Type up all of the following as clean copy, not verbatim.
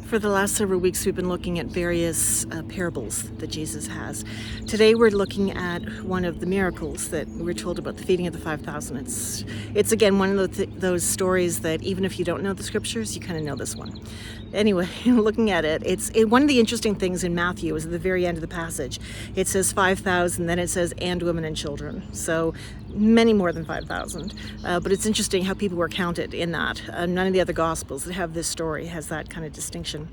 For the last several weeks, we've been looking at various parables that Jesus has. Today, we're looking at one of the miracles that we're told about, the feeding of the 5,000. It's again one of those stories that even if you don't know the scriptures, you kind of know this one. Anyway, looking at it, one of the interesting things in Matthew is at the very end of the passage. It says 5,000, then it says and women and children. So many more than 5,000. But it's interesting how people were counted in that. None of the other Gospels that have this story has that kind of distinction.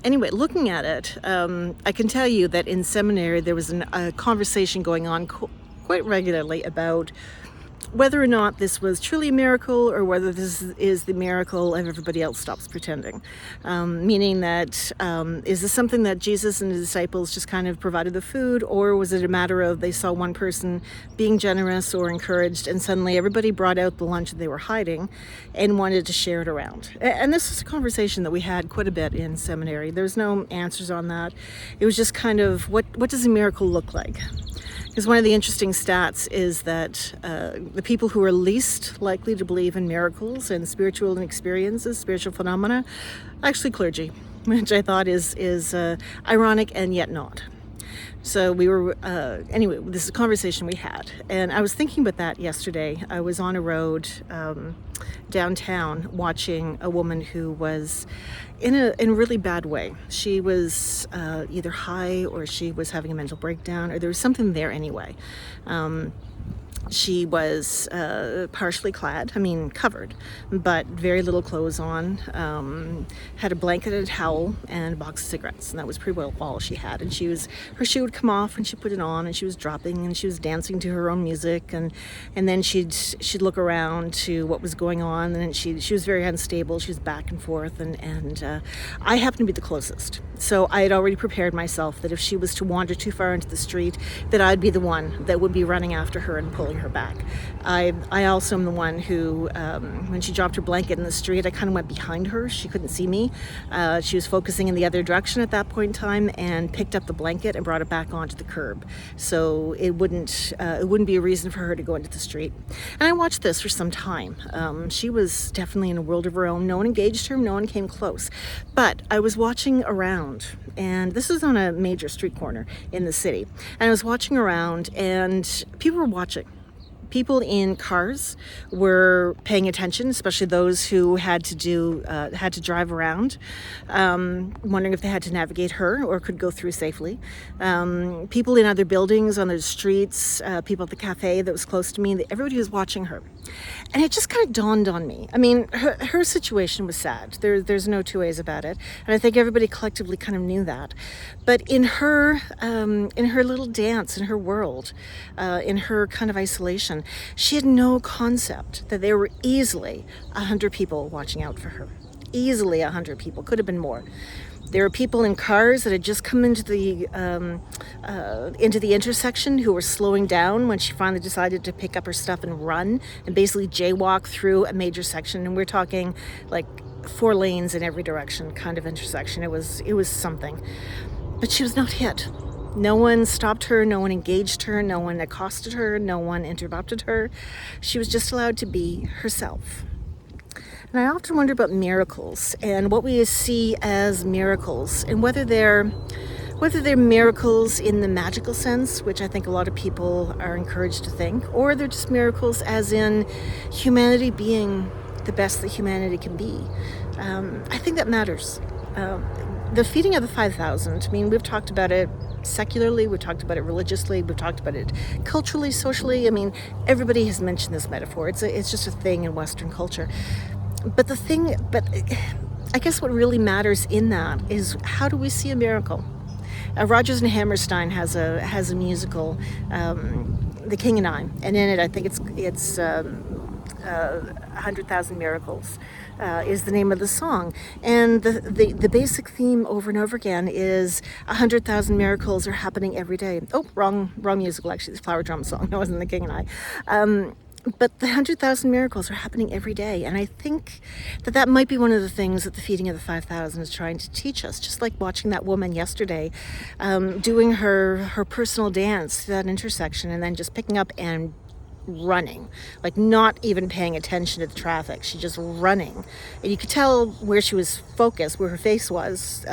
Anyway, looking at it, I can tell you that in seminary there was a conversation going on quite regularly about whether or not this was truly a miracle or whether this is the miracle and everybody else stops pretending. Meaning that, is this something that Jesus and his disciples just kind of provided the food, or was it a matter of they saw one person being generous or encouraged and suddenly everybody brought out the lunch that they were hiding and wanted to share it around? And this was a conversation that we had quite a bit in seminary. There's no answers on that. It was just kind of, what does a miracle look like? Because one of the interesting stats is that the people who are least likely to believe in miracles and spiritual experiences, spiritual phenomena, actually clergy, which I thought is ironic and yet not. So we were, anyway, this is a conversation we had. And I was thinking about that yesterday. I was on a road downtown watching a woman who was in a really bad way. She was either high or she was having a mental breakdown, or there was something there anyway. She was partially clad, covered, but very little clothes on, had a blanket and a towel and a box of cigarettes, and that was pretty well all she had. And her shoe would come off and she put it on, and she was dropping and she was dancing to her own music, and then she'd look around to what was going on, and she was very unstable. She was back and forth, and I happened to be the closest. So I had already prepared myself that if she was to wander too far into the street, that I'd be the one that would be running after her and pulling her back. I also am the one who, when she dropped her blanket in the street, I kind of went behind her. She couldn't see me. She was focusing in the other direction at that point in time, and picked up the blanket and brought it back onto the curb. So it wouldn't be a reason for her to go into the street. And I watched this for some time. She was definitely in a world of her own. No one engaged her. No one came close. But I was watching around, and this was on a major street corner in the city. And I was watching around, and people were watching. People in cars were paying attention, especially those who had to drive around, wondering if they had to navigate her or could go through safely. People in other buildings, on the streets, people at the cafe that was close to me, everybody was watching her. And it just kind of dawned on me. Her situation was sad. There's no two ways about it. And I think everybody collectively kind of knew that. But in her little dance, in her world, in her kind of isolation, she had no concept that there were easily 100 people watching out for her. Easily 100 people, could have been more. There were people in cars that had just come into the intersection who were slowing down when she finally decided to pick up her stuff and run and basically jaywalk through a major section. And we're talking like 4 lanes in every direction kind of intersection. It was something. But she was not hit. No one stopped her, no one engaged her, no one accosted her, no one interrupted her. She was just allowed to be herself. And I often wonder about miracles and what we see as miracles, and whether they're miracles in the magical sense, which I think a lot of people are encouraged to think, or they're just miracles as in humanity being the best that humanity can be. I think that matters. The feeding of the 5,000, we've talked about it secularly, we've talked about it religiously, we've talked about it culturally, socially. Everybody has mentioned this metaphor. It's just a thing in Western culture. But I guess what really matters in that is, how do we see a miracle? Rodgers and Hammerstein has a musical, The King and I, and in it I think it's 100,000 Miracles is the name of the song, and the basic theme over and over again is 100,000 miracles are happening every day. Oh, wrong musical, actually. It's a Flower Drum song. That wasn't The King and I. But the 100,000 miracles are happening every day, and I think that might be one of the things that the feeding of the 5,000 is trying to teach us. Just like watching that woman yesterday, doing her personal dance to that intersection, and then just picking up and running, like not even paying attention to the traffic. She's just running. And you could tell where she was focused, where her face was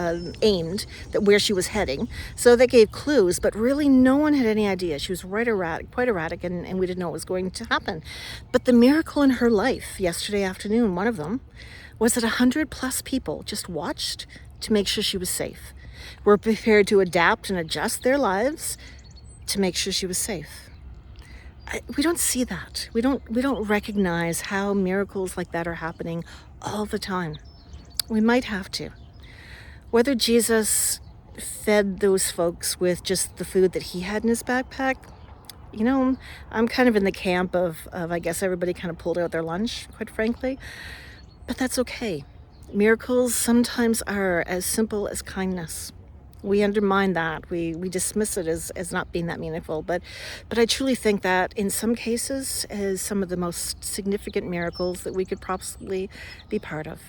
aimed, that where she was heading. So that gave clues, but really no one had any idea. She was quite erratic, and we didn't know what was going to happen. But the miracle in her life yesterday afternoon, one of them, was that 100+ people just watched to make sure she was safe. Were prepared to adapt and adjust their lives to make sure she was safe. We don't see that. We don't recognize how miracles like that are happening all the time. We might have to. Whether Jesus fed those folks with just the food that he had in his backpack, I'm kind of in the camp of I guess everybody kind of pulled out their lunch, quite frankly. But that's okay. Miracles sometimes are as simple as kindness. We undermine that. We dismiss it as not being that meaningful. But I truly think that in some cases is some of the most significant miracles that we could possibly be part of.